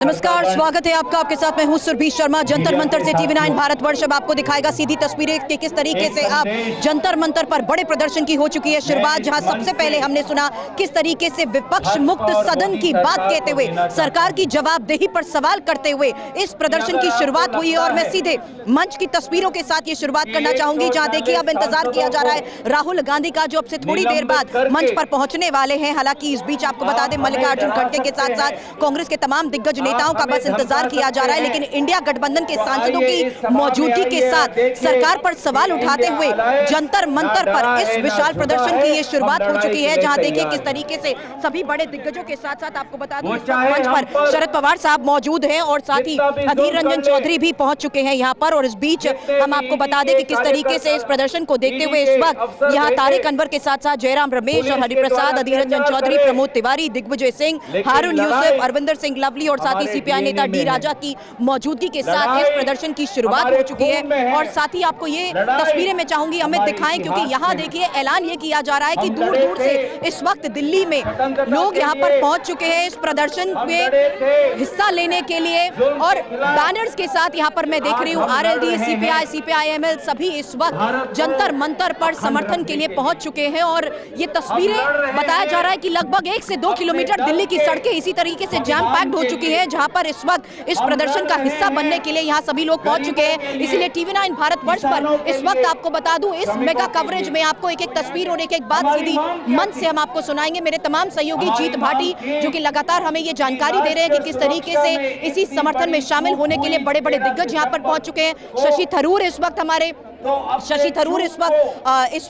नमस्कार, स्वागत है आपका। आपके साथ मैं हूं सुरभि शर्मा। जंतर मंतर से टीवी9 भारतवर्ष अब आपको दिखाएगा सीधी तस्वीरें कि किस तरीके से अब जंतर मंतर पर बड़े प्रदर्शन की हो चुकी है शुरुआत, जहां सबसे पहले हमने सुना किस तरीके से विपक्ष मुक्त सदन की बात कहते हुए, सरकार की जवाबदेही पर सवाल करते हुए इस प्रदर्शन की शुरुआत हुई है। और मैं सीधे मंच की तस्वीरों के साथ ये शुरुआत करना चाहूंगी, जहां देखिए अब इंतजार किया जा रहा है राहुल गांधी का, जो अब से थोड़ी देर बाद मंच पर पहुंचने वाले हैं। हालांकि इस बीच आपको बता दें, मल्लिकार्जुन खड़गे के साथ साथ कांग्रेस के तमाम दिग्गज नेताओं का बस इंतजार किया जा रहा है, लेकिन इंडिया गठबंधन के सांसदों की मौजूदगी के साथ सरकार पर सवाल उठाते हुए जंतर मंतर पर इस विशाल प्रदर्शन की ये शुरुआत हो चुकी है, जहां देखिए किस तरीके से सभी बड़े दिग्गजों के साथ साथ आपको बता दूं मंच पर शरद पवार साहब मौजूद हैं और साथ ही अधीर रंजन चौधरी भी पहुंच चुके हैं यहां पर। और इस बीच हम आपको बता दें कि किस तरीके से इस प्रदर्शन को देखते हुए इस वक्त यहाँ तारिक अनवर के साथ साथ जयराम रमेश और हरिप्रसाद, अधीर रंजन चौधरी, प्रमोद तिवारी, दिग्विजय सिंह, हारून यूसुफ, अरविंदर सिंह लवली और साथ ही सीपीआई नेता डी राजा की मौजूदगी के साथ इस प्रदर्शन की शुरुआत हो चुकी है। और साथ ही आपको ये तस्वीरें मैं चाहूंगी अमित दिखाएं, क्योंकि यहाँ देखिए ऐलान ये किया जा रहा है कि दूर दूर से इस वक्त दिल्ली में लोग यहाँ पर पहुंच चुके हैं इस प्रदर्शन में हिस्सा लेने के लिए। और बैनर्स के साथ यहाँ पर मैं देख रही हूँ आरएलडी, सीपीआई, सीपीआईएमएल सभी इस वक्त जंतर मंतर पर समर्थन के लिए पहुंच चुके हैं। और ये तस्वीरें बताया जा रहा है कि लगभग 1 से 2 किलोमीटर दिल्ली की सड़कें इसी तरीके से जैम पैक्ड हो चुकी है, जहां पर इस वक्त इस प्रदर्शन का हिस्सा बनने के लिए यहाँ सभी लोग पहुंच चुके हैं। इसीलिए टीवी9 भारतवर्ष पर इस वक्त आपको बता दूं, इस मेगा कवरेज में आपको एक एक तस्वीर और एक एक बात सीधी मंच से हम आपको सुनाएंगे। मेरे तमाम सहयोगी जीत भाटी जो कि लगातार हमें ये जानकारी दे रहे हैं कि किस तरीके से इसी समर्थन में शामिल होने के लिए बड़े बड़े दिग्गज यहाँ पर पहुंच चुके हैं। शशि थरूर इस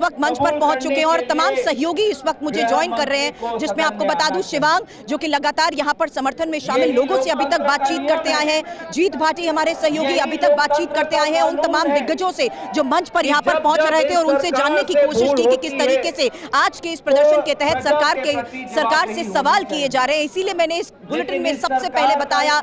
वक्त मंच पर पहुंच चुके हैं और तमाम सहयोगी इस वक्त मुझे ज्वाइन कर रहे हैं, जिसमें आपको बता दूं शिवांग जो कि लगातार यहां पर समर्थन में शामिल लोगों से अभी तक बातचीत करते आए हैं, जीत भाटी हमारे सहयोगी अभी तक बातचीत करते आए हैं उन तमाम दिग्गजों से जो मंच पर यहां पर पहुंच रहे थे, और उनसे जानने की कोशिश की कि किस तरीके से आज के इस प्रदर्शन के तहत सरकार से सवाल किए जा रहे हैं। इसीलिए मैंने इस बुलेटिन में सबसे पहले बताया,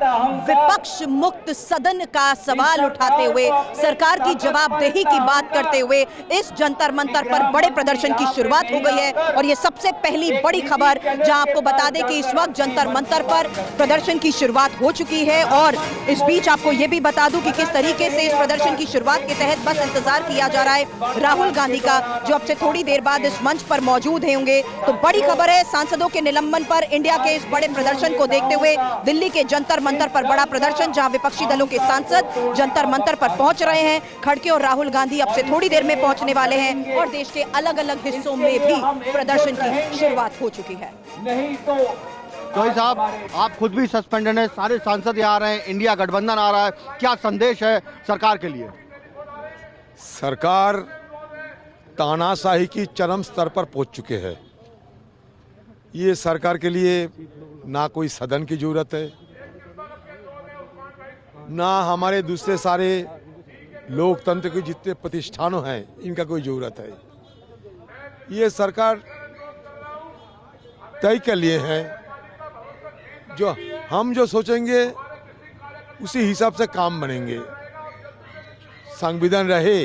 विपक्ष मुक्त सदन का सवाल उठाते हुए, सरकार की जवाबदेही की बात करते हुए इस जंतर मंतर पर बड़े प्रदर्शन की शुरुआत हो गई है। और ये सबसे पहली बड़ी खबर, जहां आपको बता दें कि इस वक्त जंतर मंतर पर प्रदर्शन की शुरुआत हो चुकी है। और इस बीच आपको ये भी बता दूं कि किस तरीके से इस प्रदर्शन की शुरुआत के तहत बस इंतजार किया जा रहा है राहुल गांधी का, जो अब से थोड़ी देर बाद इस मंच पर मौजूद होंगे। तो बड़ी खबर है, सांसदों के निलंबन पर इंडिया के इस बड़े प्रदर्शन को देखते हुए दिल्ली के जंतर मंतर पर बड़ा प्रदर्शन, जहां विपक्षी दलों के सांसद जंतर मंतर पर पहुंच रहे हैं। खड़गे और राहुल गांधी अब से थोड़ी देर में पहुंचने वाले हैं और देश के अलग अलग हिस्सों में भी प्रदर्शन की शुरुआत हो चुकी है। चौधरी साहब, आप खुद भी सस्पेंडेड हैं, सारे सांसद यहाँ आ रहे हैं, इंडिया गठबंधन आ रहा है, क्या संदेश है सरकार के लिए? सरकार तानाशाही की चरम स्तर पर पहुंच चुके हैं। ये सरकार के लिए ना कोई सदन की जरूरत है, ना हमारे दूसरे सारे लोकतंत्र के जितने प्रतिष्ठानों हैं इनका कोई जरूरत है। ये सरकार तय कर लिए हैं, जो हम जो सोचेंगे उसी हिसाब से काम बनेंगे। संविधान रहे,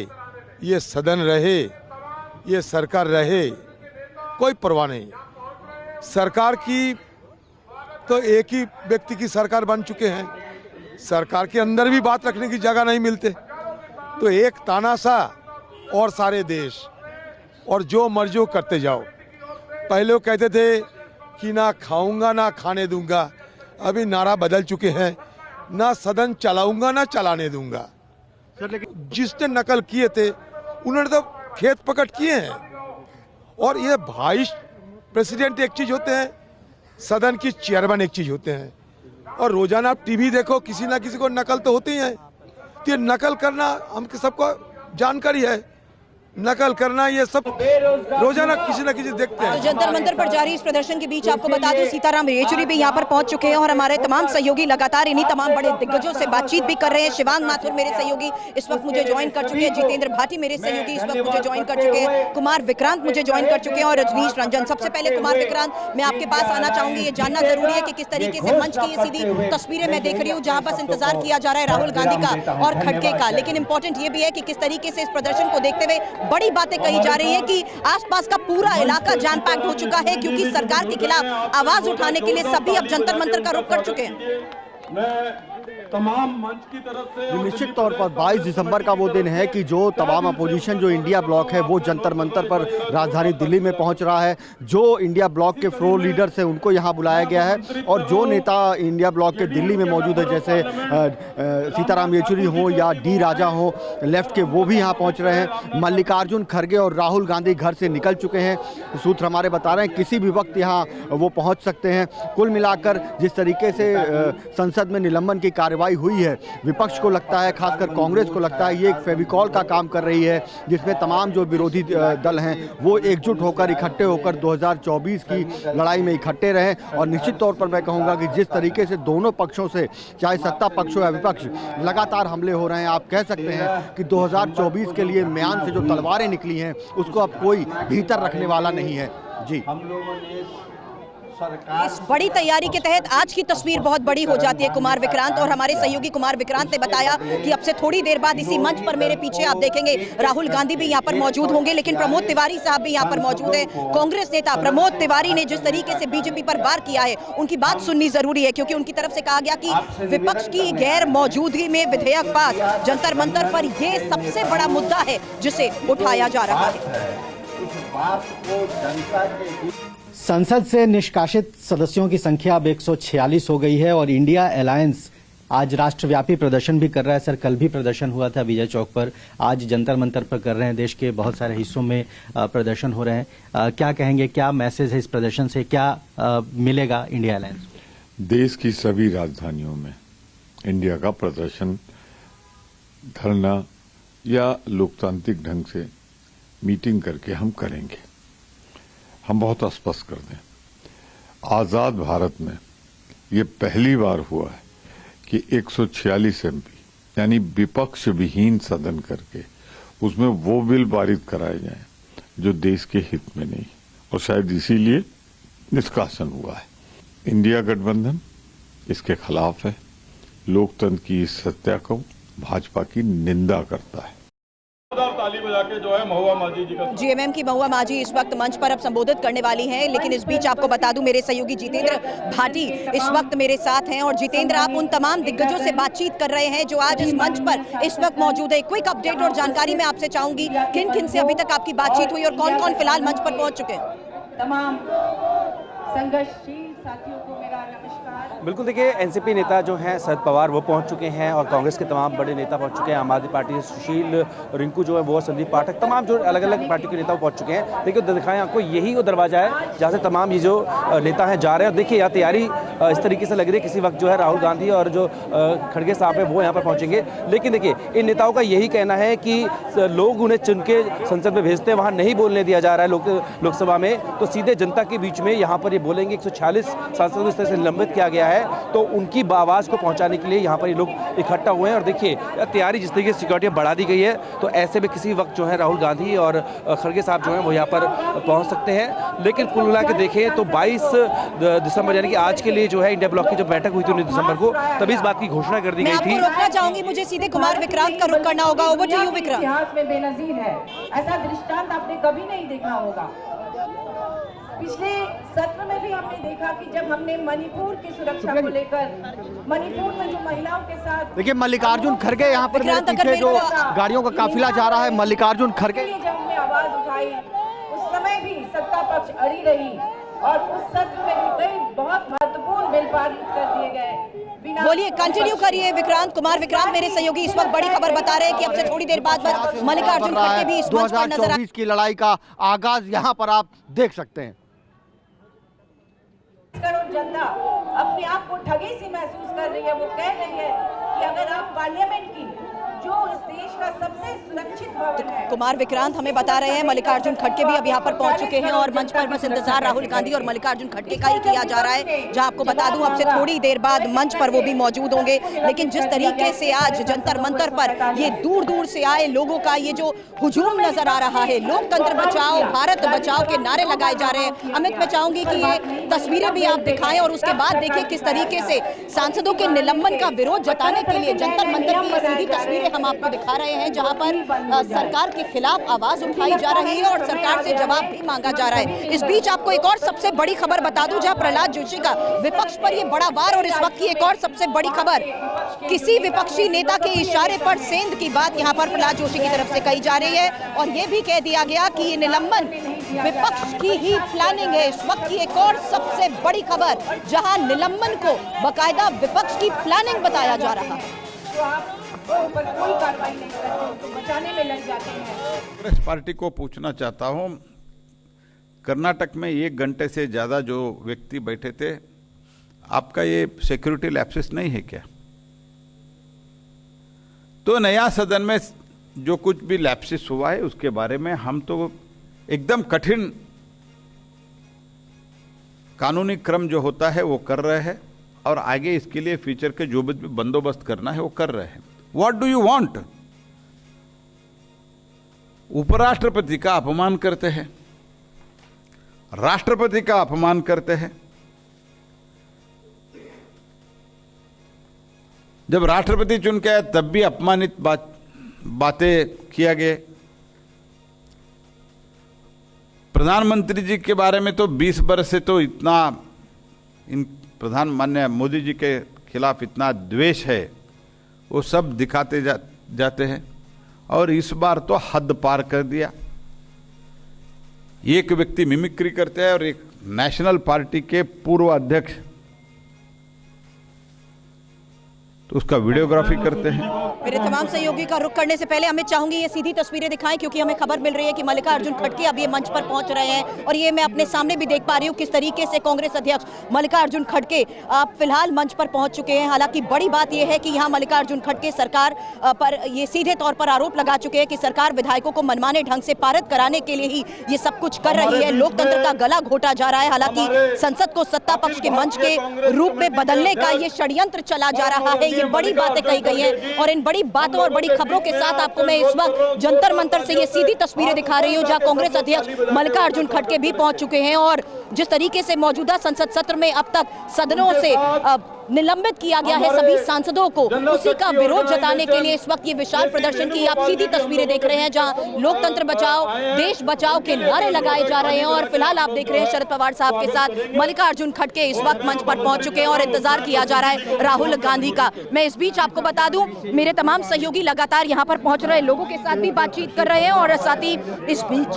ये सदन रहे, ये सरकार रहे, कोई परवाह नहीं। सरकार की तो एक ही व्यक्ति की सरकार बन चुके हैं, सरकार के अंदर भी बात रखने की जगह नहीं मिलते, तो एक तानाशाह और सारे देश और जो मर्जी हो करते जाओ। पहले वो कहते थे कि ना खाऊंगा ना खाने दूंगा, अभी नारा बदल चुके हैं, ना सदन चलाऊंगा ना चलाने दूंगा। जिसने नकल किए थे उन्होंने तो खेत पकड़ किए हैं। और ये वाइस प्रेसिडेंट एक चीज होते हैं, सदन की चेयरमैन एक चीज होते हैं, और रोजाना आप टीवी देखो, किसी ना किसी को नकल तो होती है। तो ये नकल करना हम सबको जानकारी है, नकल करना ये सब रोजाना किसी न किसी देखते हैं। तो जंतर मंतर पर जारी इस प्रदर्शन के बीच आपको बता दूं, सीताराम येचुरी भी यहाँ पर पहुंच चुके हैं और हमारे तमाम सहयोगी लगातार इन्हीं तमाम बड़े दिग्गजों से बातचीत भी कर रहे हैं। शिवांग माथुर मेरे सहयोगी इस वक्त मुझे ज्वाइन कर चुके हैं, जितेंद्र भाटी मेरे सहयोगी इस वक्त मुझे ज्वाइन कर चुके हैं, कुमार विक्रांत मुझे ज्वाइन कर चुके हैं और रजनीश रंजन। सबसे पहले कुमार विक्रांत, मैं आपके पास आना चाहूंगी। ये जानना जरूरी है कि किस तरीके से मंच की ये सीधी तस्वीरें मैं देख रही हूँ, जहाँ बस इंतजार किया जा रहा है राहुल गांधी का और खड़गे का, लेकिन इंपॉर्टेंट ये भी है कि किस तरीके से इस प्रदर्शन को देखते हुए बड़ी बातें कही जा रही है कि आसपास का पूरा इलाका जैम पैक्ड हो चुका है, क्योंकि सरकार के खिलाफ आवाज उठाने के लिए सभी अब जंतर मंतर का रुख कर चुके हैं। मैं तमाम मंच की तरफ से और निश्चित दिल्ली तौर पर प्रदेश 22 दिसंबर का वो दिन है कि जो तमाम अपोजिशन जो इंडिया ब्लॉक है वो जंतर मंतर पर राजधानी दिल्ली में पहुंच रहा है। जो इंडिया ब्लॉक के फ्लोर लीडर्स हैं उनको यहां बुलाया गया है और जो नेता इंडिया ब्लॉक के दिल्ली में मौजूद है जैसे सीताराम येचुरी हो या डी राजा हो लेफ्ट के, वो भी यहां पहुंच रहे हैं। मल्लिकार्जुन खड़गे और राहुल गांधी घर से निकल चुके हैं, सूत्र हमारे बता रहे हैं किसी भी वक्त यहां वो पहुंच सकते हैं। कुल मिलाकर जिस तरीके से संसद में निलंबन की कार्रवाई हुई है, विपक्ष को लगता है, खासकर कांग्रेस को लगता है ये एक फेविकॉल का काम कर रही है जिसमें तमाम जो विरोधी दल हैं वो एकजुट होकर इकट्ठे होकर 2024 की लड़ाई में इकट्ठे रहें। और निश्चित तौर पर मैं कहूँगा कि जिस तरीके से दोनों पक्षों से, चाहे सत्ता पक्ष हो या विपक्ष, लगातार हमले हो रहे हैं, आप कह सकते हैं कि 2024 के लिए म्यान से जो तलवारें निकली हैं उसको अब कोई भीतर रखने वाला नहीं है। जी, हम लोगों ने इस बड़ी तैयारी के तहत आज की तस्वीर बहुत बड़ी हो जाती है कुमार विक्रांत, और हमारे सहयोगी कुमार विक्रांत ने बताया कि अब से थोड़ी देर बाद इसी मंच पर मेरे पीछे आप देखेंगे राहुल गांधी भी यहाँ पर मौजूद होंगे, लेकिन प्रमोद तिवारी साहब भी यहाँ पर मौजूद हैं। कांग्रेस नेता प्रमोद तिवारी ने जिस तरीके से बीजेपी पर वार किया है उनकी बात सुननी जरूरी है, क्योंकि उनकी तरफ से कहा गया कि विपक्ष की गैर मौजूदगी में विधेयक पास जंतर मंतर पर यह सबसे बड़ा मुद्दा है जिसे उठाया जा रहा है। संसद से निष्कासित सदस्यों की संख्या अब 146 हो गई है और इंडिया अलायंस आज राष्ट्रव्यापी प्रदर्शन भी कर रहा है। सर, कल भी प्रदर्शन हुआ था विजय चौक पर, आज जंतर मंतर पर कर रहे हैं। देश के बहुत सारे हिस्सों में प्रदर्शन हो रहे हैं। क्या कहेंगे, क्या मैसेज है इस प्रदर्शन से, क्या मिलेगा इंडिया अलायंस? देश की सभी राजधानियों में इंडिया का प्रदर्शन, धरना या लोकतांत्रिक ढंग से मीटिंग करके हम करेंगे। हम बहुत स्पष्ट कर दें, आजाद भारत में ये पहली बार हुआ है कि 146 एमपी यानी विपक्ष विहीन सदन करके उसमें वो बिल पारित कराए जाएं जो देश के हित में नहीं, और शायद इसीलिए निष्कासन हुआ है। इंडिया गठबंधन इसके खिलाफ है। लोकतंत्र की इस हत्या को भाजपा की निंदा करता है। ताली बजा के जो है महुआ माझी जी का जीएमएम की महुआ माझी इस वक्त मंच पर अब संबोधित करने वाली हैं, लेकिन इस बीच आपको बता दूं मेरे सहयोगी जितेंद्र भाटी इस वक्त मेरे साथ हैं। और जितेंद्र, आप उन तमाम दिग्गजों से बातचीत कर रहे हैं जो आज इस मंच पर इस वक्त मौजूद है। क्विक अपडेट और जानकारी मैं आपसे चाहूंगी, किन किन से अभी तक आपकी बातचीत हुई और कौन कौन फिलहाल मंच पर पहुंच चुके हैं? तमाम संघर्षशील साथियों को मेरा नमस्कार। बिल्कुल, देखिए एनसीपी नेता जो हैं शरद पवार वो पहुंच चुके हैं और कांग्रेस के तमाम बड़े नेता पहुंच चुके हैं। आम आदमी पार्टी से सुशील रिंकू जो है वो, संदीप पाठक, तमाम जो अलग अलग पार्टी के नेता पहुंच चुके हैं। देखिए दिखाएं आपको, यही वो दरवाजा है जहाँ से तमाम ये जो नेता हैं जा रहे हैं। देखिए यहाँ तैयारी इस तरीके से लग रही है, किसी वक्त जो है राहुल गांधी और जो खड़गे साहब है वो यहाँ पर पहुँचेंगे। लेकिन देखिए इन नेताओं का यही कहना है कि लोग उन्हें चुन के संसद में भेजते हैं, वहाँ नहीं बोलने दिया जा रहा है लोकसभा में, तो सीधे जनता के बीच में यहाँ पर ये बोलेंगे। 146 सांसदों को इस तरह से निलंबित किया गया है, तो उनकी आवाज़ को पहुंचाने के लिए यहाँ पर ये लोग इकट्ठा हुए हैं। और देखिए तैयारी जिस तरीके से सिक्योरिटी बढ़ा दी गई है, तो ऐसे में किसी वक्त जो है राहुल गांधी और खड़गे साहब जो हैं वो यहाँ पर पहुंच सकते हैं। लेकिन कुल मिला के देखें तो 22 दिसंबर यानी कि आज के लिए जो है इंडिया ब्लॉक की जो बैठक हुई थी 19 दिसंबर को, तभी इस बात की घोषणा कर दी गई थी। मैं आपको रोकना चाहूंगी, मुझे सीधे कुमार विक्रांत का रुख करना होगा। Over to you Vikrant. इतिहास में बेनजीर है, ऐसा दृष्टांत आपने कभी नहीं देखा होगा। पिछले सत्र में भी हमने देखा कि जब हमने मणिपुर की सुरक्षा को लेकर, मणिपुर में जो महिलाओं के साथ, देखिए मल्लिकार्जुन खड़गे यहाँ पर मेरे पीछे जो गाड़ियों का काफिला जा रहा है, मल्लिकार्जुन खड़गे, जब हमने आवाज उठाई उस समय भी सत्ता पक्ष अड़ी रही और उस सत्र में भी कई बहुत महत्वपूर्ण बिल पारित कर दिए गए। बोलिए, कंटिन्यू करिए विक्रांत। कुमार विक्रांत मेरे सहयोगी इस वक्त बड़ी खबर बता रहे हैं कि अब से थोड़ी देर बाद बस मल्लिकार्जुन खड़गे भी इस मंच पर नजर आ 2024 की लड़ाई का आगाज यहाँ पर आप देख सकते हैं। करोड़ जनता अपने आप को ठगी सी महसूस कर रही है। वो कह रही है कि अगर आप पार्लियामेंट की, जो इस देश का सबसे सुरक्षित भवन है। कुमार विक्रांत हमें बता रहे हैं मल्लिकार्जुन खड़गे भी अब यहाँ पर पहुंच चुके हैं और मंच पर बस इंतजार राहुल गांधी और मल्लिकार्जुन खड़गे का ही किया जा रहा है, जहां आपको बता दूं अब से थोड़ी देर बाद मंच पर वो भी मौजूद होंगे। लेकिन जिस तरीके से आज जंतर मंतर पर ये दूर दूर से आए लोगों का ये जो हुजूम नजर आ रहा है, लोकतंत्र बचाओ भारत बचाओ के नारे लगाए जा रहे हैं। अमित, मैं चाहूंगी कि ये तस्वीरें भी आप दिखाएं और उसके बाद देखिए किस तरीके से सांसदों के निलंबन का विरोध जताने के लिए जंतर मंतर की सीधी तस्वीरें हम हम आपको दिखा रहे हैं, जहां पर सरकार के खिलाफ आवाज उठाई जा रही है और सरकार से जवाब भी मांगा जा रहा है। इस बीच आपको एक और सबसे बड़ी खबर बता दूं, जहां प्रहलाद जोशी का विपक्ष पर ये बड़ा वार, और इस वक्त की एक और सबसे बड़ी खबर, किसी विपक्षी नेता के इशारे पर सेंध की बात यहां पर प्रहलाद जोशी की तरफ से कही जा रही है और ये भी कह दिया गया कि ये निलंबन विपक्ष की ही प्लानिंग है। इस वक्त की एक और सबसे बड़ी खबर, जहां निलंबन को बकायदा विपक्ष की प्लानिंग बताया जा रहा है। तो आप ऊपर कोई कार्रवाई नहीं करते, उनको बचाने में लग जाते हैं। कांग्रेस पार्टी को पूछना चाहता हूं, कर्नाटक में 1 घंटे से ज्यादा जो व्यक्ति बैठे थे, आपका ये सिक्योरिटी लैप्सेस नहीं है क्या? तो नया सदन में जो कुछ भी लैप्सेस हुआ है उसके बारे में हम तो एकदम कठिन कानूनी क्रम जो होता है वो कर रहे हैं और आगे इसके लिए फ्यूचर के जो भी बंदोबस्त करना है वो कर रहे हैं। What do you want? उपराष्ट्रपति का अपमान करते हैं, राष्ट्रपति का अपमान करते हैं। जब राष्ट्रपति चुन के आए तब भी अपमानित बातें किया गए। प्रधानमंत्री जी के बारे में तो 20 बरस से तो इतना इन प्रधान माननीय मोदी जी के खिलाफ इतना द्वेष है, वो सब दिखाते जाते हैं और इस बार तो हद पार कर दिया। एक व्यक्ति मिमिक्री करते हैं और एक नेशनल पार्टी के पूर्व अध्यक्ष तो उसका वीडियोग्राफी करते हैं। मेरे तमाम सहयोगी का रुख करने से पहले अमित चाहूंगी ये सीधी तस्वीरें दिखाएं, क्योंकि हमें खबर मिल रही है कि मल्लिकार्जुन खड़गे अब ये मंच पर पहुंच रहे हैं और ये मैं अपने सामने भी देख पा रही हूं किस तरीके से कांग्रेस अध्यक्ष मल्लिकार्जुन खड़गे फिलहाल मंच पर पहुंच चुके हैं। हालांकि बड़ी बात यह है कि यहाँ मल्लिकार्जुन खड़गे सरकार पर ये सीधे तौर पर आरोप लगा चुके हैं कि सरकार विधायकों को मनमाने ढंग से पारित कराने के लिए ही ये सब कुछ कर रही है, लोकतंत्र का गला घोटा जा रहा है। हालांकि संसद को सत्ता पक्ष के मंच के रूप में बदलने का ये षड्यंत्र चला जा रहा है, ये बड़ी बातें कही गई हैं और इन बड़ी बातों और बड़ी खबरों के साथ आपको मैं इस वक्त जंतर मंतर से ये सीधी तस्वीरें दिखा रही हूं, जहां कांग्रेस अध्यक्ष मल्लिकार्जुन खड़गे भी पहुंच चुके हैं और जिस तरीके से मौजूदा संसद सत्र में अब तक सदनों से निलंबित किया गया है सभी सांसदों को, उसी का विरोध जताने के लिए इस वक्त ये विशाल प्रदर्शन की आप सीधी तस्वीरें देख रहे हैं, जहां लोकतंत्र बचाओ देश बचाओ के नारे लगाए जा रहे हैं। और फिलहाल आप देख रहे हैं शरद पवार साहब के साथ मल्लिकार्जुन खड़गे इस वक्त मंच पर पहुंच चुके हैं और इंतजार किया जा रहा है राहुल गांधी का। मैं इस बीच आपको बता दूं, मेरे तमाम सहयोगी लगातार यहाँ पर पहुंच रहे लोगों के साथ भी बातचीत कर रहे हैं और साथ ही इस बीच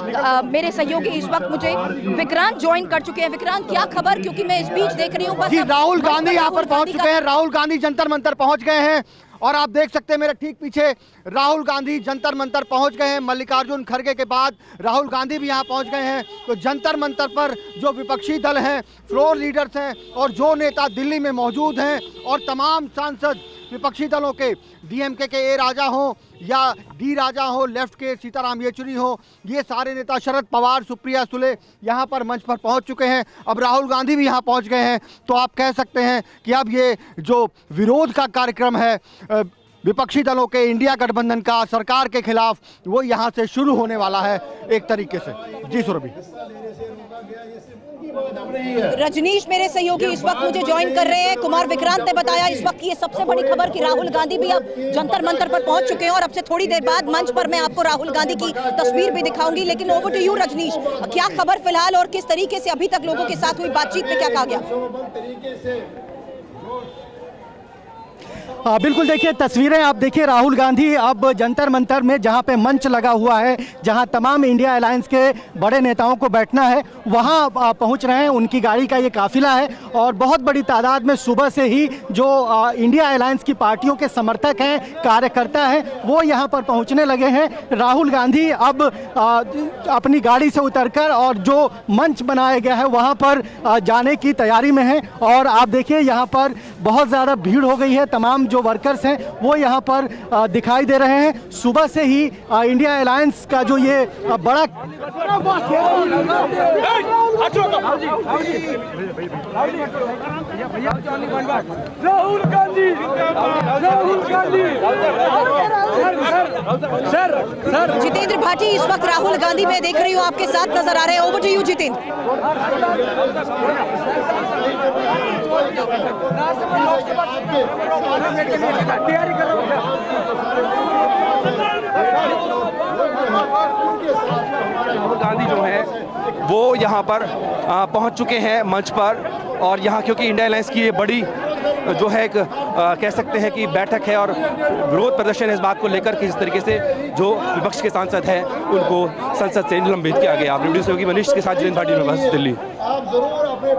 मेरे सहयोगी इस वक्त मुझे विक्रांत ज्वाइन कर चुके हैं। विक्रांत, क्या खबर, क्योंकि मैं इस बीच देख रही हूँ बस राहुल गांधी यहाँ पर पहुंच चुके हैं, राहुल गांधी जंतर मंतर पहुंच गए हैं और आप देख सकते हैं मेरे ठीक पीछे राहुल गांधी जंतर मंतर पहुंच गए हैं। मल्लिकार्जुन खड़गे के बाद राहुल गांधी भी यहां पहुंच गए हैं। तो जंतर मंतर पर जो विपक्षी दल हैं, फ्लोर लीडर्स हैं और जो नेता दिल्ली में मौजूद हैं और तमाम सांसद विपक्षी दलों के, डीएमके के ए राजा हों या डी राजा हो, लेफ्ट के सीताराम येचुरी हो, ये सारे नेता, शरद पवार, सुप्रिया सुले यहाँ पर मंच पर पहुँच चुके हैं। अब राहुल गांधी भी यहाँ पहुँच गए हैं। तो आप कह सकते हैं कि अब ये जो विरोध का कार्यक्रम है विपक्षी दलों के, इंडिया गठबंधन का सरकार के खिलाफ, वो यहाँ से शुरू होने वाला है एक तरीके से। जी सुरभि। रजनीश मेरे सहयोगी इस वक्त मुझे ज्वाइन कर रहे हैं। कुमार विक्रांत ने बताया इस वक्त की ये सबसे बड़ी खबर कि राहुल गांधी भी अब जंतर मंतर पर पहुंच चुके हैं और अब से थोड़ी देर बाद मंच पर मैं आपको राहुल गांधी की तस्वीर भी दिखाऊंगी। लेकिन ओवर टू यू रजनीश, क्या खबर फिलहाल और किस तरीके से अभी तक लोगों के साथ हुई बातचीत में क्या कहा गया? बिल्कुल, देखिए तस्वीरें आप देखिए, राहुल गांधी अब जंतर मंतर में जहां पे मंच लगा हुआ है, जहां तमाम इंडिया अलायंस के बड़े नेताओं को बैठना है, वहां पहुंच रहे हैं। उनकी गाड़ी का ये काफिला है और बहुत बड़ी तादाद में सुबह से ही जो इंडिया अलायंस की पार्टियों के समर्थक हैं, कार्यकर्ता हैं, वो यहां पर पहुंचने लगे हैं। राहुल गांधी अब अपनी गाड़ी से उतरकर और जो मंच बनाया गया है वहाँ पर जाने की तैयारी में है और आप देखिए यहाँ पर बहुत ज़्यादा भीड़ हो गई है। तमाम जो वर्कर्स हैं वो यहाँ पर दिखाई दे रहे हैं। सुबह से ही इंडिया अलायंस का जो ये बड़ा राहुल गांधी सर जितेंद्र भाटी इस वक्त राहुल गांधी में देख रही हूँ आपके साथ नजर आ रहे हैं। Over to you Jitendra. तैयारी कर रहा हूँ। राहुल गांधी जो हैं वो यहाँ पर पहुँच चुके हैं मंच पर, और यहाँ क्योंकि इंडिया अलायंस की ये बड़ी जो है एक कह सकते हैं कि बैठक है और विरोध प्रदर्शन है इस बात को लेकर कि जिस तरीके से जो विपक्ष के सांसद हैं उनको संसद से निलंबित किया गया। वीडियो सहयोगी मनीष के साथ जैन भाटी में बस दिल्ली। आप जरूर अपने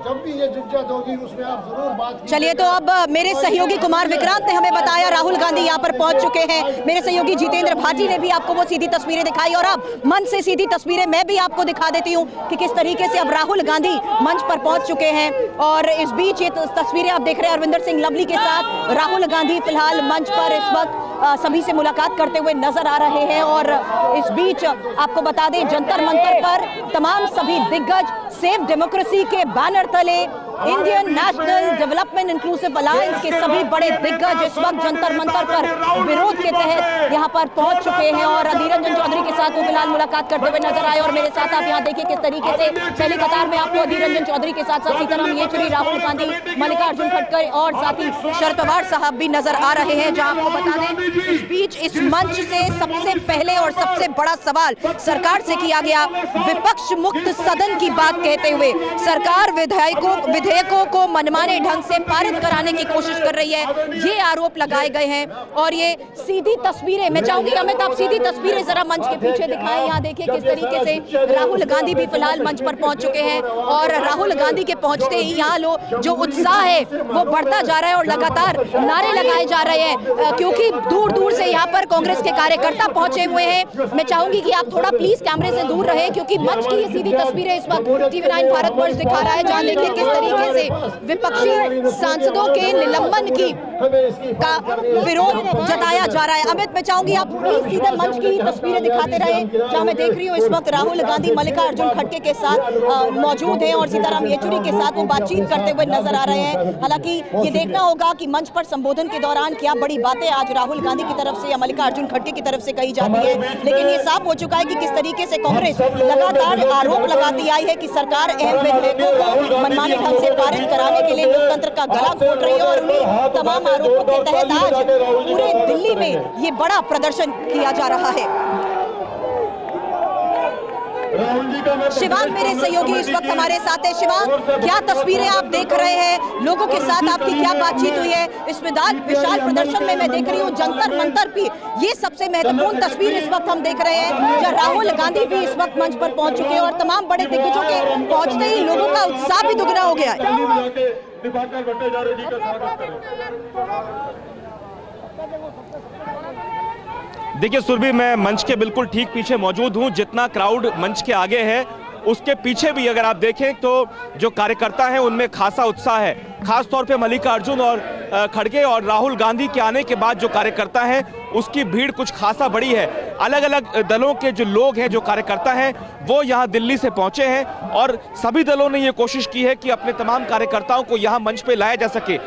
जब भी ये जिज्ञासा होगी उसमें आप जरूर बात। चलिए, तो अब मेरे सहयोगी कुमार विक्रांत ने हमें बताया राहुल गांधी यहाँ पर पहुंच चुके हैं। मेरे सहयोगी जितेंद्र भाटी ने भी आपको वो सीधी तस्वीरें दिखाई, और अब मंच से सीधी तस्वीरें मैं भी आपको दिखा देती हूँ कि किस तरीके से अब राहुल गांधी मंच पर पहुंच चुके हैं। और इस बीच ये तस्वीरें आप देख रहे हैं अरविंदर सिंह लवली के साथ। राहुल गांधी फिलहाल मंच पर इस वक्त सभी से मुलाकात करते हुए नजर आ रहे हैं। और इस बीच आपको बता दें, जंतर मंतर पर तमाम सभी दिग्गज सेव डेमोक्रेसी के बैनर तले Indian national development inclusive alliance के सभी बड़े दिग्गज इस वक्त जंतर मंतर पर विरोध के तहत यहाँ पर पहुंच चुके हैं। और अधीर रंजन चौधरी के साथ वो फिलहाल मुलाकात करते हुए नजर आए। और मेरे साथ आप यहाँ देखिए किस तरीके से पहली कतार में आपको अधीर रंजन चौधरी के साथ साथ सीताराम येचुरी, राहुल गांधी, मल्लिकार्जुन खड़गे और साथ ही शरद पवार साहब भी नजर आ रहे हैं। जहाँ आपको बता दें, इस बीच इस मंच से सबसे पहले और सबसे बड़ा सवाल सरकार से किया गया। विपक्ष मुक्त सदन की बात कहते हुए सरकार विधेयकों को मनमाने ढंग से पारित कराने की कोशिश कर रही है, ये आरोप लगाए गए हैं। और ये सीधी तस्वीरें मैं चाहूंगी अमित आप सीधी तस्वीरें जरा मंच के पीछे दिखाएं। यहाँ देखिए किस तरीके से राहुल गांधी भी फिलहाल मंच पर पहुंच चुके हैं। और राहुल गांधी के पहुंचते ही यहाँ जो उत्साह है वो बढ़ता जा रहा है और लगातार नारे लगाए जा रहे हैं, क्योंकि दूर दूर से यहाँ पर कांग्रेस के कार्यकर्ता पहुंचे हुए हैं। मैं चाहूंगी कि आप थोड़ा प्लीज कैमरे से दूर रहे, क्योंकि मंच की ये सीधी तस्वीरें इस वक्त TV9 भारतवर्ष दिखा रहा है। जहाँ देखिए किस तरीके से विपक्षी सांसदों के निलंबन का विरोध जताया जा रहा है। अमित मैं चाहूंगी आप प्लीज सीधे मंच की तस्वीरें दिखाते रहे। जहाँ मैं देख रही हूँ इस वक्त राहुल गांधी मल्लिकार्जुन खड़गे के साथ मौजूद हैं और सीताराम येचुरी के साथ वो बातचीत करते हुए नजर आ रहे हैं। हालांकि ये देखना होगा कि मंच पर संबोधन के दौरान क्या बड़ी बातें आज राहुल गांधी की तरफ से या मल्लिकार्जुन खड़गे की तरफ से कही जाती है। लेकिन ये साफ हो चुका है कि किस तरीके से कांग्रेस लगातार आरोप लगाती आई है कि सरकार अहम विधेयकों को मनमाने ढंग से पारित कराने के लिए लोकतंत्र का गला घोट रही है। और उन्हीं तमाम आरोपों के तहत आज पूरे दिल्ली में ये बड़ा प्रदर्शन किया जा रहा है। शिवांग मेरे सहयोगी इस वक्त हमारे साथ है। शिवांग, क्या तस्वीरें आप देख रहे हैं, लोगों के साथ आपकी क्या बातचीत हुई है इस विशाल प्रदर्शन में? मैं देख रही हूँ जंतर मंतर भी ये सबसे महत्वपूर्ण तस्वीर इस वक्त हम देख रहे हैं, जहाँ राहुल गांधी भी इस वक्त मंच पर पहुंच चुके हैं और तमाम बड़े दिग्गजों के पहुंचते ही लोगों का उत्साह भी दुगना हो गया है। देखिए सुरभि, मैं मंच के बिल्कुल ठीक पीछे मौजूद हूं। जितना क्राउड मंच के आगे है उसके पीछे भी अगर आप देखें तो जो कार्यकर्ता हैं उनमें खासा उत्साह है। खास तौर पे मल्लिकार्जुन और खड़गे और राहुल गांधी के आने के बाद जो कार्यकर्ता हैं उसकी भीड़ कुछ खासा बड़ी है। अलग अलग दलों के जो लोग हैं, जो कार्यकर्ता हैं, वो यहाँ दिल्ली से पहुंचे हैं और सभी दलों ने ये कोशिश की है कि अपने तमाम कार्यकर्ताओं को यहाँ मंच पे लाया जा सके।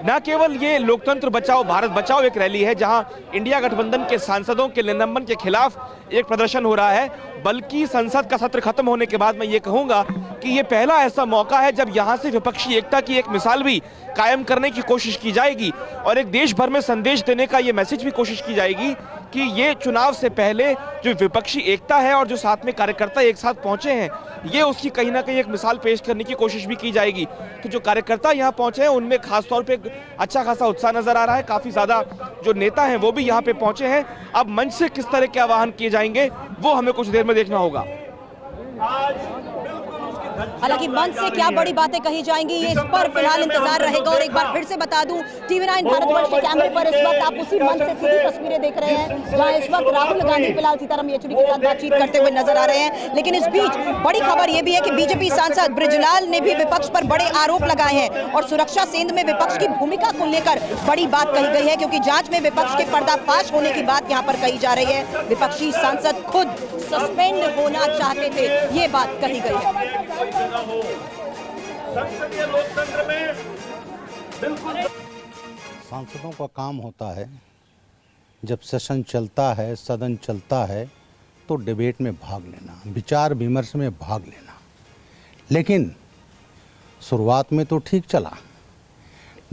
न केवल ये लोकतंत्र बचाओ भारत बचाओ एक रैली है जहां इंडिया गठबंधन के सांसदों के निलंबन के खिलाफ एक प्रदर्शन हो रहा है, बल्कि संसद का सत्र खत्म होने के बाद मैं ये कहूंगा कि ये पहला ऐसा मौका है जब यहां से विपक्षी एकता की एक मिसाल भी कायम करने की कोशिश की जाएगी और एक देश भर में संदेश देने का ये मैसेज भी कोशिश की जाएगी कि ये चुनाव से पहले जो विपक्षी एकता है और जो साथ में कार्यकर्ता एक साथ पहुंचे हैं, ये उसकी कहीं ना कहीं एक मिसाल पेश करने की कोशिश भी की जाएगी। तो जो कार्यकर्ता यहाँ पहुंचे हैं उनमें खासतौर पे अच्छा खासा उत्साह नजर आ रहा है। काफी ज्यादा जो नेता हैं वो भी यहाँ पे पहुंचे हैं। अब मंच से किस तरह के आह्वान किए जाएंगे वो हमें कुछ देर में देखना होगा। हालांकि मंच से क्या बड़ी बातें कही जाएंगी ये इस पर फिलहाल इंतजार रहेगा। और एक बार फिर से बता दूं, TV9 भारतवर्ष के कैमरे पर इस वक्त आप उसी मंच से सीधी तस्वीरें देख रहे हैं जहां इस वक्त राहुल गांधी फिलहाल सीताराम येचुरी के साथ बातचीत करते हुए नजर आ रहे हैं। लेकिन इस बीच बड़ी खबर यह भी है कि बीजेपी सांसद बृजलाल ने भी विपक्ष पर बड़े आरोप लगाए हैं और सुरक्षा सेंध में विपक्ष की भूमिका को लेकर बड़ी बात कही गई है, क्योंकि जांच में विपक्ष के पर्दाफाश होने की बात यहाँ पर कही जा रही है। विपक्षी सांसद खुद सस्पेंड होना चाहते थे, ये बात कही गई है। संसदीय लोकतंत्र में बिल्कुल सांसदों का काम होता है जब सेशन चलता है, सदन चलता है, तो डिबेट में भाग लेना, विचार विमर्श में भाग लेना। लेकिन शुरुआत में तो ठीक चला,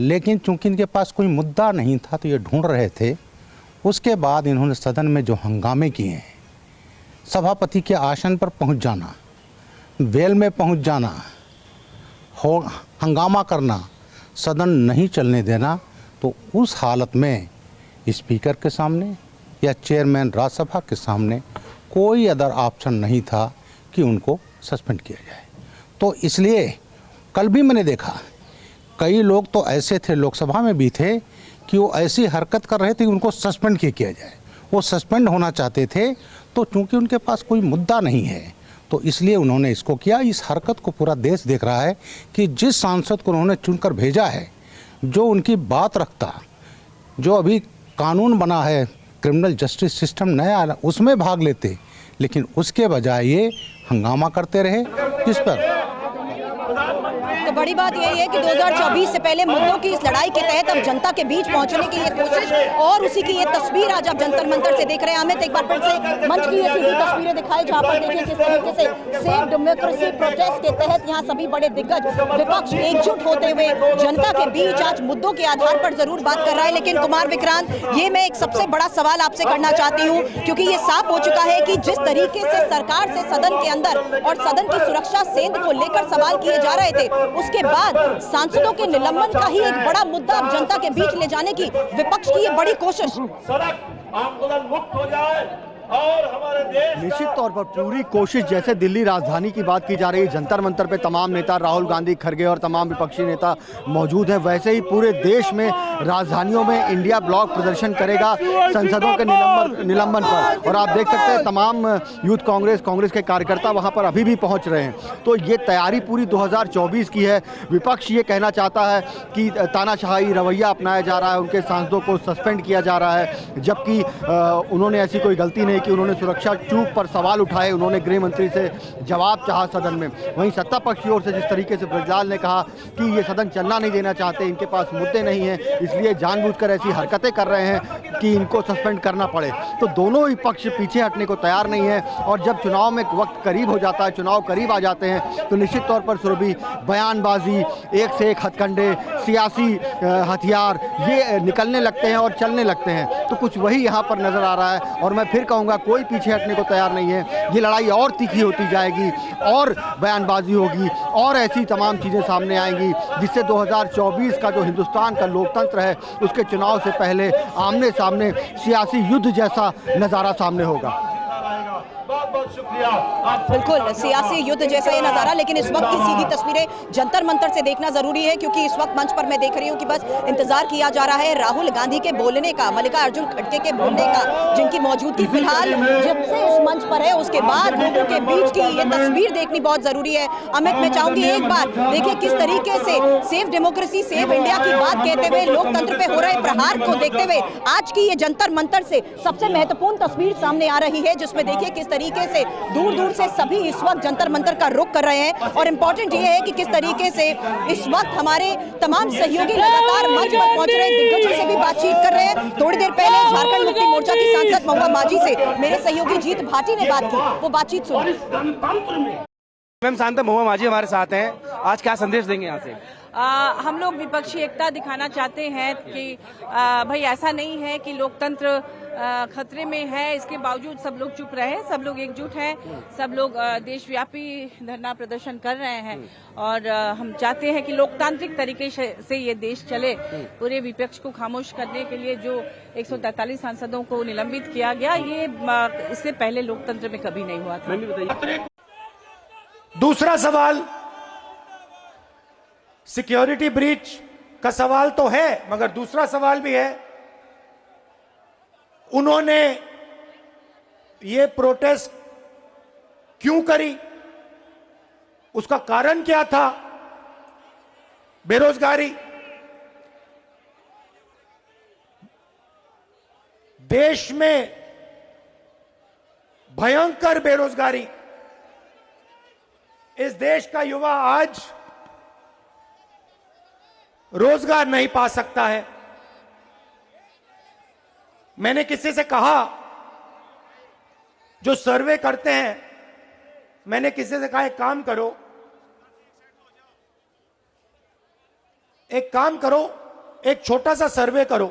लेकिन चूंकि इनके पास कोई मुद्दा नहीं था तो ये ढूंढ रहे थे। उसके बाद इन्होंने सदन में जो हंगामे किए हैं, सभापति के आसन पर पहुंच जाना, वेल में पहुंच जाना, हंगामा करना, सदन नहीं चलने देना, तो उस हालत में स्पीकर के सामने या चेयरमैन राज्यसभा के सामने कोई अदर ऑप्शन नहीं था कि उनको सस्पेंड किया जाए। तो इसलिए कल भी मैंने देखा कई लोग तो ऐसे थे, लोकसभा में भी थे, कि वो ऐसी हरकत कर रहे थे कि उनको सस्पेंड किया जाए। वो सस्पेंड होना चाहते थे, तो चूंकि उनके पास कोई मुद्दा नहीं है तो इसलिए उन्होंने इसको किया। इस हरकत को पूरा देश देख रहा है कि जिस सांसद को उन्होंने चुनकर भेजा है, जो उनकी बात रखता, जो अभी कानून बना है, क्रिमिनल जस्टिस सिस्टम नया, उसमें भाग लेते, लेकिन उसके बजाय ये हंगामा करते रहे, जिस पर तो बड़ी बात यही है कि 2024 से पहले मुद्दों की इस लड़ाई के तहत अब जनता के बीच पहुंचने की ये कोशिश और उसी की ये तस्वीर आज आप जंतर मंतर से देख रहे हैं। अमित, एक बार फिर से मंच की ये सीधी तस्वीरें दिखाई, जहां पर देखिए किस तरीके से सेव डेमोक्रेसी प्रोटेस्ट के तहत यहाँ सभी बड़े दिग्गज विपक्ष एकजुट होते हुए जनता के बीच आज मुद्दों के आधार पर जरूर बात कर रहा है। लेकिन कुमार विक्रांत, ये मैं एक सबसे बड़ा सवाल आपसे करना चाहती हूँ, क्योंकि ये साफ हो चुका है कि जिस तरीके से सरकार से सदन के अंदर और सदन की सुरक्षा सेंध को लेकर सवाल किए जा रहे थे, उसके बाद सांसदों के निलंबन का ही एक बड़ा मुद्दा अब जनता के बीच ले जाने की विपक्ष की ये बड़ी कोशिश। सड़क आंदोलन मुक्त हो जाए और हमारे देश निश्चित तौर पर पूरी कोशिश, जैसे दिल्ली राजधानी की बात की जा रही है, जंतर मंतर पे तमाम नेता, राहुल गांधी, खड़गे और तमाम विपक्षी नेता मौजूद हैं, वैसे ही पूरे देश में राजधानियों में इंडिया ब्लॉक प्रदर्शन करेगा संसदों के निलंबन पर। और आप देख सकते हैं तमाम यूथ कांग्रेस के कार्यकर्ता वहां पर अभी भी पहुंच रहे हैं। तो ये तैयारी पूरी 2024 की है। विपक्ष ये कहना चाहता है कि तानाशाही रवैया अपनाया जा रहा है, उनके सांसदों को सस्पेंड किया जा रहा है, जबकि उन्होंने ऐसी कोई गलती नहीं कि उन्होंने सुरक्षा चूक पर सवाल उठाए, उन्होंने गृह मंत्री से जवाब चाहा सदन में। वहीं सत्ता पक्ष की ओर से जिस तरीके से ब्रजलाल ने कहा कि ये सदन चलना नहीं देना चाहते, इनके पास मुद्दे नहीं हैं, इसलिए जानबूझकर ऐसी हरकतें कर रहे हैं कि इनको सस्पेंड करना पड़े। तो दोनों ही पक्ष पीछे हटने को तैयार नहीं है। और जब चुनाव में वक्त करीब हो जाता है, चुनाव करीब आ जाते हैं, तो निश्चित तौर पर सुरभि बयानबाजी, एक से एक हथकंडे, सियासी हथियार ये निकलने लगते हैं और चलने लगते हैं। तो कुछ वही यहाँ पर नजर आ रहा है। और मैं फिर कहूँगा, कोई पीछे हटने को तैयार नहीं है। ये लड़ाई और तीखी होती जाएगी और बयानबाजी होगी और ऐसी तमाम चीज़ें सामने आएंगी, जिससे 2024 का जो हिंदुस्तान का लोकतंत्र है, उसके चुनाव से पहले आमने सामने सियासी युद्ध जैसा नज़ारा सामने होगा। बहुत बहुत शुक्रिया। बिल्कुल सियासी युद्ध जैसा ये नजारा। लेकिन इस वक्त की सीधी तस्वीरें जंतर मंतर से देखना जरूरी है, क्योंकि इस वक्त मंच पर मैं देख रही हूँ कि बस इंतजार किया जा रहा है राहुल गांधी के बोलने का, मल्लिकार्जुन खड़गे के बोलने का, जिनकी मौजूदगी फिलहाल जब से इस मंच पर है, उसके बाद लोगों के बीच की ये तस्वीर देखनी बहुत जरूरी है। अमित, मैं चाहूंगी एक बार देखिए किस तरीके से सेव डेमोक्रेसी, सेव इंडिया की बात कहते हुए, लोकतंत्र पे हो रहे प्रहार को देखते हुए आज की ये जंतर मंतर से सबसे महत्वपूर्ण तस्वीर सामने आ रही है, जिसमें देखिए किस तरीके से दूर दूर से सभी इस वक्त जंतर मंतर का रुख कर रहे हैं। और इम्पोर्टेंट ये है कि किस तरीके से इस वक्त हमारे तमाम सहयोगी लगातार मंच पर पहुंच रहे हैं, दिग्गजों से भी बातचीत कर रहे हैं। थोड़ी देर पहले झारखंड मुक्ति मोर्चा की सांसद महुआ माझी से मेरे सहयोगी जीत भाटी ने बात की, वो बातचीत सुनिए। मैम, सांसद महुआ माझी हमारे साथ हैं, आज क्या संदेश देंगे यहाँ से? हम लोग विपक्षी एकता दिखाना चाहते हैं कि भाई ऐसा नहीं है कि लोकतंत्र खतरे में है, इसके बावजूद सब लोग चुप रहे, सब लोग एकजुट हैं, सब लोग देशव्यापी धरना प्रदर्शन कर रहे हैं। और हम चाहते हैं कि लोकतांत्रिक तरीके से ये देश चले। पूरे विपक्ष को खामोश करने के लिए जो 143 सांसदों को निलंबित किया गया, ये इससे पहले लोकतंत्र में कभी नहीं हुआ था। दूसरा सवाल, सिक्योरिटी ब्रीच का सवाल तो है, मगर दूसरा सवाल भी है, उन्होंने ये प्रोटेस्ट क्यों करी, उसका कारण क्या था? बेरोजगारी, देश में भयंकर बेरोजगारी, इस देश का युवा आज रोजगार नहीं पा सकता है। मैंने किसी से कहा, जो सर्वे करते हैं, मैंने किसी से कहा एक काम करो, एक छोटा सा सर्वे करो,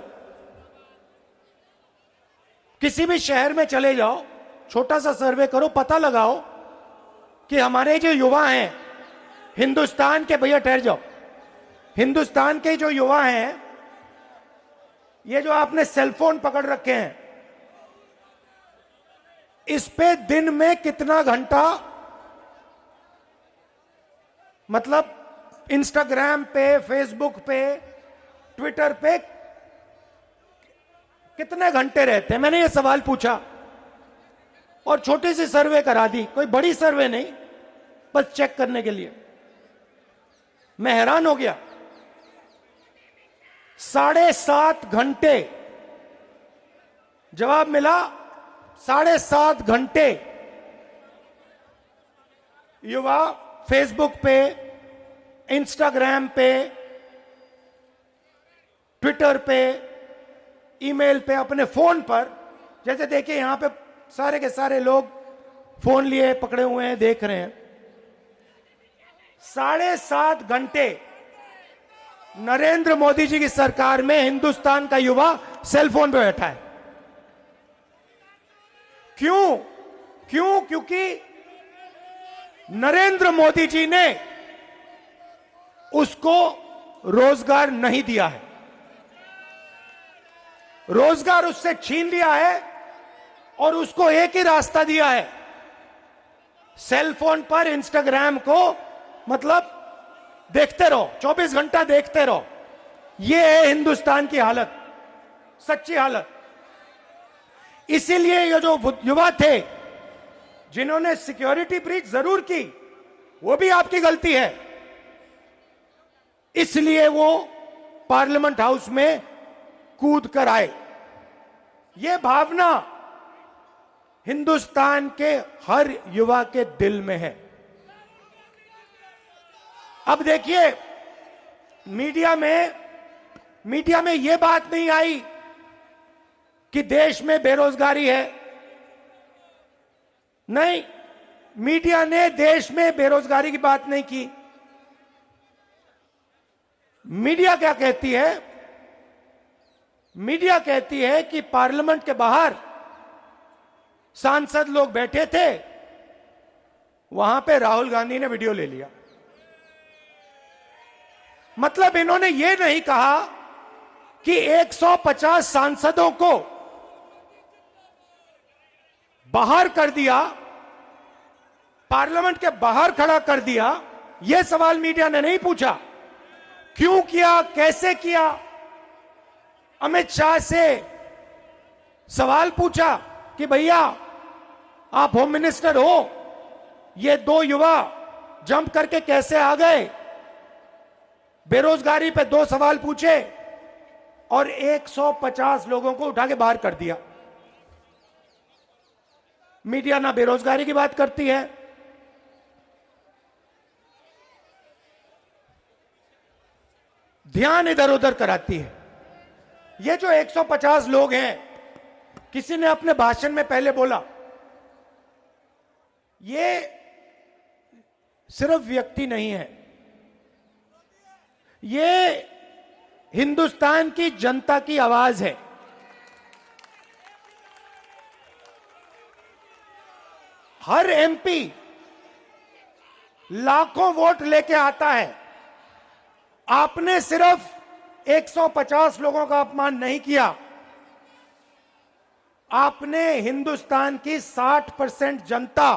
किसी भी शहर में चले जाओ, छोटा सा सर्वे करो, पता लगाओ कि हमारे जो युवा हैं हिंदुस्तान के, भैया ठहर जाओ, हिंदुस्तान के जो युवा हैं, ये जो आपने सेलफोन पकड़ रखे हैं, इस पे दिन में कितना घंटा, मतलब इंस्टाग्राम पे, फेसबुक पे, ट्विटर पे कितने घंटे रहते हैं? मैंने ये सवाल पूछा और छोटी सी सर्वे करा दी, कोई बड़ी सर्वे नहीं, बस चेक करने के लिए। मैं हैरान हो गया, 7.5 घंटे जवाब मिला। 7.5 घंटे युवा फेसबुक पे, इंस्टाग्राम पे, ट्विटर पे, ईमेल पे, अपने फोन पर, जैसे देखिए यहां पे सारे के सारे लोग फोन लिए पकड़े हुए हैं, देख रहे हैं। 7.5 घंटे नरेंद्र मोदी जी की सरकार में हिंदुस्तान का युवा सेलफोन पे बैठा है। क्यों? क्योंकि नरेंद्र मोदी जी ने उसको रोजगार नहीं दिया है, रोजगार उससे छीन लिया है और उसको एक ही रास्ता दिया है, सेलफोन पर इंस्टाग्राम को मतलब देखते रहो, 24 घंटा देखते रहो। यह है हिंदुस्तान की हालत, सच्ची हालत। इसीलिए ये जो युवा थे जिन्होंने सिक्योरिटी ब्रीच जरूर की, वो भी आपकी गलती है, इसलिए वो पार्लियामेंट हाउस में कूद कर आए। ये भावना हिंदुस्तान के हर युवा के दिल में है। अब देखिए, मीडिया में यह बात नहीं आई कि देश में बेरोजगारी है। नहीं, मीडिया ने देश में बेरोजगारी की बात नहीं की। मीडिया क्या कहती है? मीडिया कहती है कि पार्लियामेंट के बाहर सांसद लोग बैठे थे, वहां पे राहुल गांधी ने वीडियो ले लिया। मतलब इन्होंने ये नहीं कहा कि 150 सांसदों को बाहर कर दिया, पार्लियामेंट के बाहर खड़ा कर दिया। यह सवाल मीडिया ने नहीं पूछा। क्यों किया, कैसे किया? अमित शाह से सवाल पूछा कि भैया आप होम मिनिस्टर हो, ये दो युवा जंप करके कैसे आ गए? बेरोजगारी पे 2 सवाल पूछे और 150 लोगों को उठा के बाहर कर दिया। मीडिया ना बेरोजगारी की बात करती है, ध्यान इधर उधर कराती है। ये जो 150 लोग हैं, किसी ने अपने भाषण में पहले बोला, ये सिर्फ व्यक्ति नहीं है, ये हिंदुस्तान की जनता की आवाज है। हर एमपी लाखों वोट लेके आता है। आपने सिर्फ 150 लोगों का अपमान नहीं किया, आपने हिंदुस्तान की 60% जनता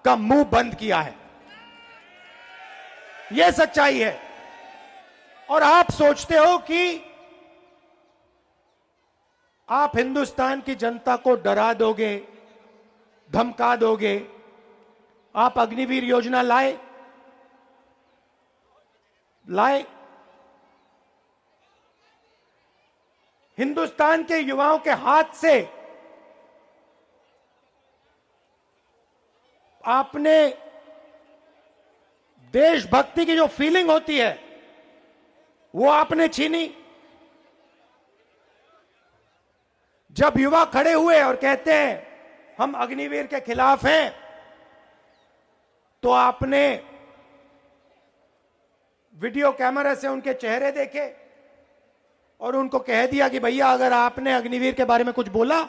का मुंह बंद किया है। यह सच्चाई है। और आप सोचते हो कि आप हिंदुस्तान की जनता को डरा दोगे, धमका दोगे। आप अग्निवीर योजना लाए, हिंदुस्तान के युवाओं के हाथ से आपने देशभक्ति की जो फीलिंग होती है वो आपने छीनी। जब युवा खड़े हुए और कहते हैं हम अग्निवीर के खिलाफ हैं, तो आपने वीडियो कैमरा से उनके चेहरे देखे और उनको कह दिया कि भैया अगर आपने अग्निवीर के बारे में कुछ बोला